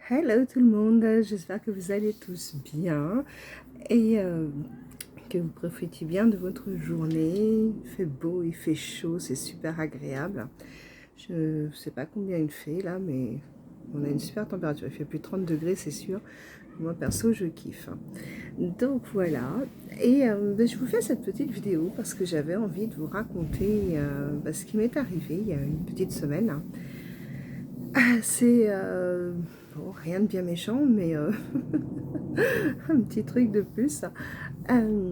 Hello tout le monde, j'espère que vous allez tous bien et que vous profitez bien de votre journée. Il fait beau, il fait chaud, c'est super agréable. Je ne sais pas combien il fait là, mais on a une super température. Il fait plus de 30 degrés, c'est sûr. Moi perso, je kiffe. Donc voilà, et je vous fais cette petite vidéo parce que j'avais envie de vous raconter ce qui m'est arrivé il y a une petite semaine. C'est bon, rien de bien méchant, mais un petit truc de plus. Euh,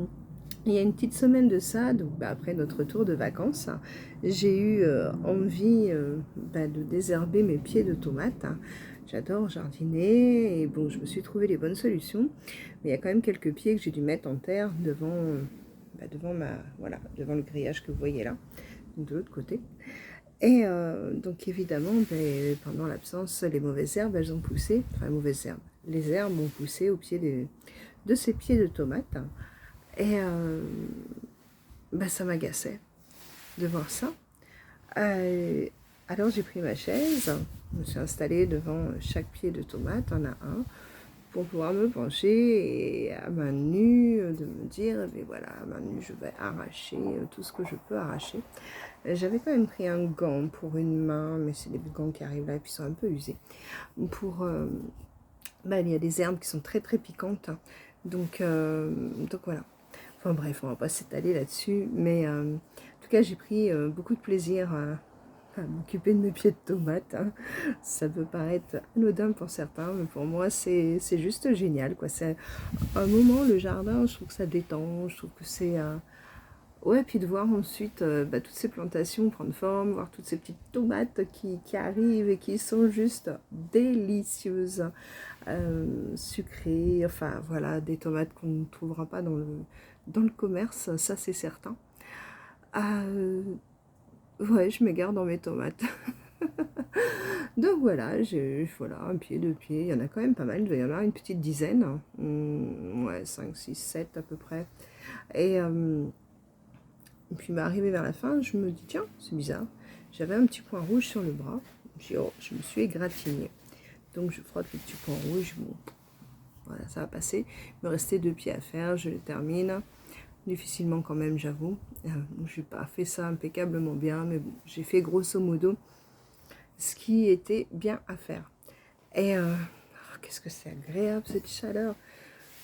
il y a une petite semaine de ça, donc après notre retour de vacances, j'ai eu envie de désherber mes pieds de tomates. J'adore jardiner et bon, je me suis trouvé les bonnes solutions, mais il y a quand même quelques pieds que j'ai dû mettre en terre devant le grillage que vous voyez là, de l'autre côté. Et donc évidemment, pendant l'absence, les mauvaises herbes, elles ont poussé, enfin les mauvaises herbes, les herbes ont poussé au pied de ces pieds de tomates. Et ça m'agaçait de voir ça. Euh, alors j'ai pris ma chaise, je me suis installée devant chaque pied de tomate, un à un, pour pouvoir me pencher et à main nue de me dire, mais voilà, à main nue, je vais arracher tout ce que je peux arracher. J'avais quand même pris un gant pour une main, mais c'est des gants qui arrivent là et puis sont un peu usés. Il y a des herbes qui sont très très piquantes, donc voilà. Enfin bref, on va pas s'étaler là-dessus, mais en tout cas j'ai pris beaucoup de plaisir à m'occuper de mes pieds de tomates. Ça peut paraître anodin pour certains, mais pour moi c'est juste génial, quoi. C'est un moment, le jardin, je trouve que ça détend, je trouve que c'est ouais, puis de voir ensuite toutes ces plantations prendre forme, voir toutes ces petites tomates qui arrivent et qui sont juste délicieuses, sucrées, enfin voilà, des tomates qu'on ne trouvera pas dans le commerce, ça c'est certain. Ouais, je m'égare dans mes tomates. Donc voilà, j'ai un pied, deux pieds, il y en a quand même pas mal, il doit y en avoir une petite dizaine, ouais, 5, 6, 7 à peu près. Et puis arrivé vers la fin, je me dis tiens, c'est bizarre. J'avais un petit point rouge sur le bras. Je me suis égratignée. Donc je frotte le petit point rouge. Bon, voilà, ça va passer. Il me restait 2 pieds à faire, je les termine. Difficilement quand même, j'avoue. Je n'ai pas fait ça impeccablement bien, mais bon, j'ai fait grosso modo ce qui était bien à faire. Et qu'est-ce que c'est agréable cette chaleur.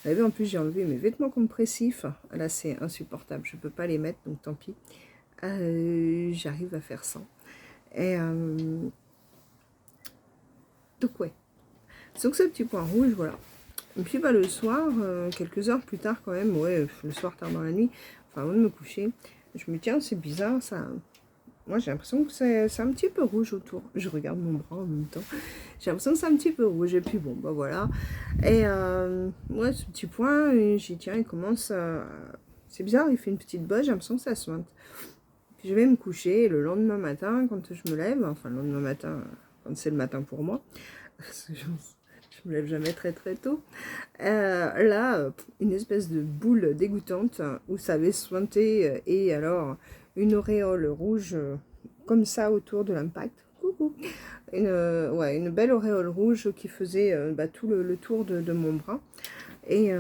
Vous savez, en plus j'ai enlevé mes vêtements compressifs. Là c'est insupportable, je ne peux pas les mettre, donc tant pis. J'arrive à faire ça. Et donc ouais. Sauf que ce petit point rouge, voilà. Et puis le soir, quelques heures plus tard quand même, ouais, le soir tard dans la nuit, enfin avant de me coucher, je me dis tiens, c'est bizarre ça. Moi j'ai l'impression que c'est un petit peu rouge autour. Je regarde mon bras en même temps. J'ai l'impression que c'est un petit peu rouge. Et puis bon, voilà. Et ouais, ce petit point, j'ai dit tiens, il commence à... C'est bizarre, il fait une petite bosse, j'ai l'impression que ça sointe. Puis je vais me coucher le lendemain matin, quand je me lève, enfin le lendemain matin, quand c'est le matin pour moi, parce que je me lève jamais très très tôt, là, une espèce de boule dégoûtante où ça avait sointé et alors une auréole rouge comme ça autour de l'impact. Coucou. Une belle auréole rouge qui faisait tout le tour de mon bras. Et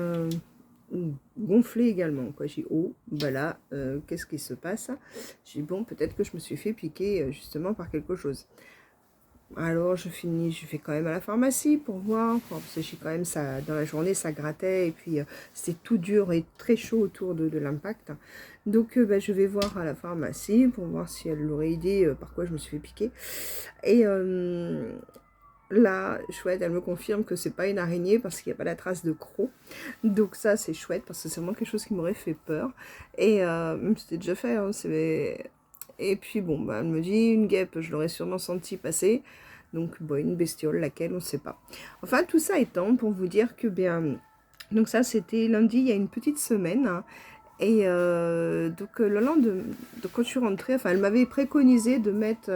gonflé également, quoi. J'ai dit, oh, là, qu'est-ce qui se passe? J'ai dit, bon, peut-être que je me suis fait piquer justement par quelque chose. Alors je vais quand même à la pharmacie pour voir, parce que j'ai quand même ça, dans la journée ça grattait et puis c'était tout dur et très chaud autour de l'impact. Donc je vais voir à la pharmacie pour voir si elle aurait idée par quoi je me suis fait piquer. Et là, chouette, elle me confirme que c'est pas une araignée parce qu'il n'y a pas la trace de croc. Donc ça, c'est chouette parce que c'est vraiment quelque chose qui m'aurait fait peur. Et c'était déjà fait, hein, et puis bon, elle me dit une guêpe, je l'aurais sûrement senti passer. Donc bon, une bestiole, laquelle, on ne sait pas. Enfin, tout ça étant pour vous dire que bien... Donc ça, c'était lundi, il y a une petite semaine. Hein, et donc le lendemain, donc quand je suis rentrée, enfin, elle m'avait préconisé de mettre...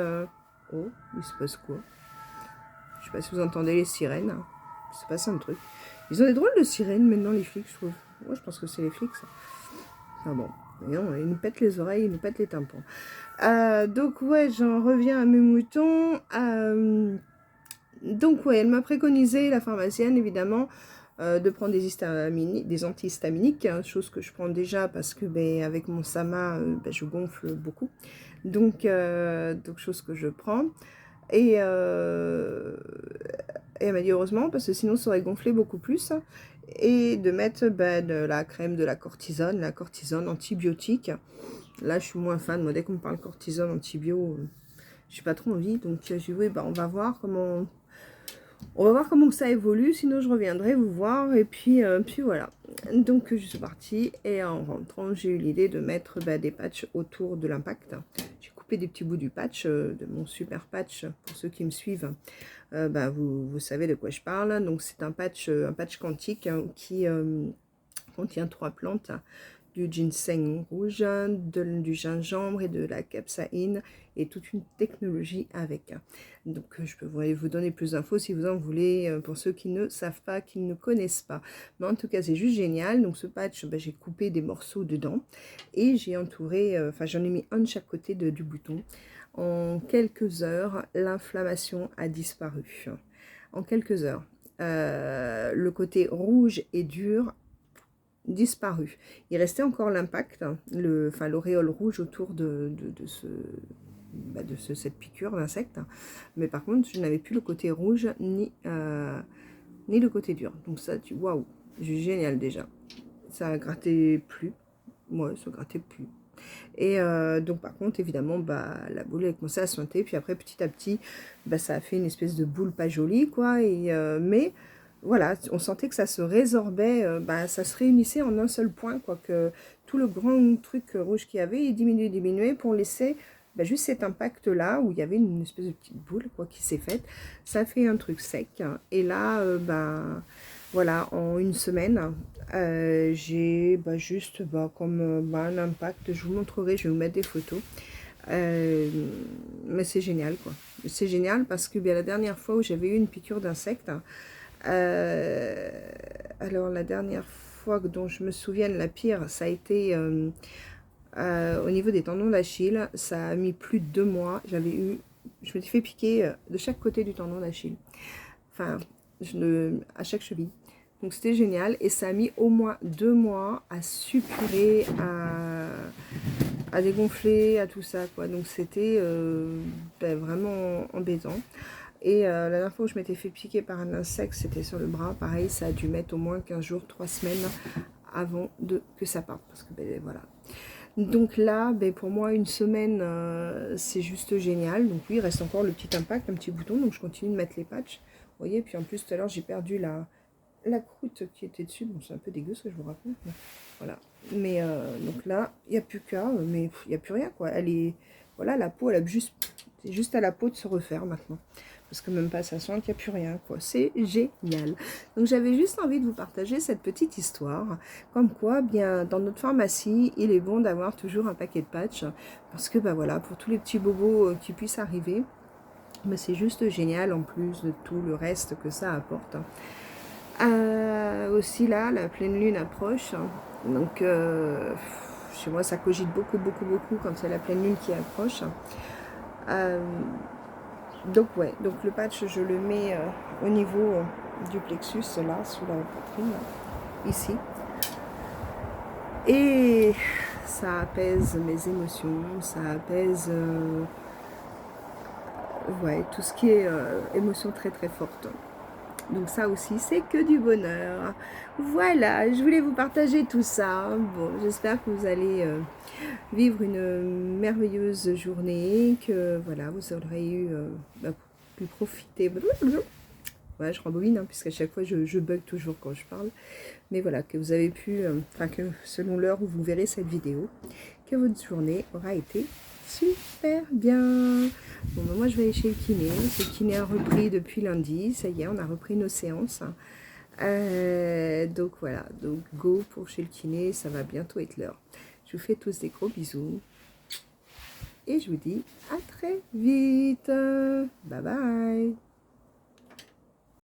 Oh, il se passe quoi? Je sais pas si vous entendez les sirènes. Il se passe un truc. Ils ont des drôles de sirènes maintenant, les flics, je trouve. Moi, je pense que c'est les flics, ça. Enfin bon, voyons, ils nous pètent les oreilles, ils nous pètent les tympans. Donc ouais, j'en reviens à mes moutons. Donc ouais, elle m'a préconisé, la pharmacienne évidemment, de prendre des antihistaminiques, hein, chose que je prends déjà parce que ben, avec mon SAMA, je gonfle beaucoup. Donc chose que je prends. Et, et elle m'a dit heureusement parce que sinon ça aurait gonflé beaucoup plus. Et de mettre de la crème de la cortisone antibiotique. Là je suis moins fan, moi dès qu'on me parle cortisone antibio, j'ai pas trop envie. Donc j'ai dit oui, on va voir comment ça évolue, sinon je reviendrai vous voir. Et puis voilà. Donc je suis partie et en rentrant, j'ai eu l'idée de mettre des patchs autour de l'impact. J'ai coupé des petits bouts du patch, de mon super patch, pour ceux qui me suivent. Vous savez de quoi je parle. Donc c'est un patch quantique, hein, qui contient 3 plantes, du ginseng rouge, du gingembre et de la capsaïne, et toute une technologie avec. Donc je peux vous donner plus d'infos si vous en voulez, pour ceux qui ne savent pas, qui ne connaissent pas. Mais en tout cas c'est juste génial. Donc ce patch, j'ai coupé des morceaux dedans et j'ai entouré, j'en ai mis un de chaque côté du bouton. En quelques heures, l'inflammation a disparu. En quelques heures. Le côté rouge et dur disparu. Il restait encore l'impact, l'auréole rouge autour de cette piqûre d'insecte. Mais par contre, je n'avais plus le côté rouge ni le côté dur. Donc ça, waouh, génial déjà. Ça grattait plus. Ouais, ça grattait plus. Et donc par contre évidemment la boule a commencé à suinter, puis après petit à petit ça a fait une espèce de boule pas jolie quoi, mais voilà, on sentait que ça se résorbait, ça se réunissait en un seul point quoi, que tout le grand truc rouge qu'il y avait, il diminuait pour laisser juste cet impact là où il y avait une espèce de petite boule quoi qui s'est faite. Ça fait un truc sec, hein. Et là voilà, en une semaine, j'ai juste comme un impact. Je vous montrerai, je vais vous mettre des photos. Mais c'est génial quoi. C'est génial parce que la dernière fois où j'avais eu une piqûre d'insecte, alors la dernière fois dont je me souvienne, la pire, ça a été au niveau des tendons d'Achille. Ça a mis plus de 2 mois. Je me suis fait piquer de chaque côté du tendon d'Achille. Enfin, à chaque cheville. Donc c'était génial et ça a mis au moins 2 mois à suppurer, à dégonfler, à tout ça quoi. Donc c'était vraiment embêtant. Et la dernière fois où je m'étais fait piquer par un insecte, c'était sur le bras. Pareil, ça a dû mettre au moins 15 jours, 3 semaines avant que ça parte. Parce que voilà. Donc là, pour moi, une semaine, c'est juste génial. Donc oui, il reste encore le petit impact, un petit bouton. Donc je continue de mettre les patchs. Vous voyez, puis en plus, tout à l'heure, j'ai perdu la croûte qui était dessus. Bon, c'est un peu dégueu ce que je vous raconte. Mais voilà. Mais donc là, il n'y a plus qu'à, mais il n'y a plus rien, quoi. Voilà, la peau, c'est juste à la peau de se refaire maintenant. Parce que même pas ça sent qu'il n'y a plus rien, quoi. C'est génial. Donc j'avais juste envie de vous partager cette petite histoire. Comme quoi, dans notre pharmacie, il est bon d'avoir toujours un paquet de patchs. Parce que, voilà, pour tous les petits bobos qui puissent arriver, c'est juste génial en plus de tout le reste que ça apporte. Aussi là, la pleine lune approche. Donc, chez moi, ça cogite beaucoup quand c'est la pleine lune qui approche. Donc le patch je le mets au niveau du plexus là, sous la poitrine, ici, et ça apaise mes émotions, ça apaise tout ce qui est émotion très forte. Donc ça aussi, c'est que du bonheur. Voilà, je voulais vous partager tout ça. Bon, j'espère que vous allez vivre une merveilleuse journée, que voilà, vous aurez pu profiter. Ouais, je rembobine, hein, puisqu'à chaque fois, je bug toujours quand je parle. Mais voilà, que vous avez pu, que selon l'heure où vous verrez cette vidéo, que votre journée aura été super bien. Bon, moi je vais aller chez le kiné. Le kiné a repris depuis lundi. Ça y est, on a repris nos séances. Donc voilà, donc go pour chez le kiné. Ça va bientôt être l'heure. Je vous fais tous des gros bisous. Et je vous dis à très vite. Bye bye.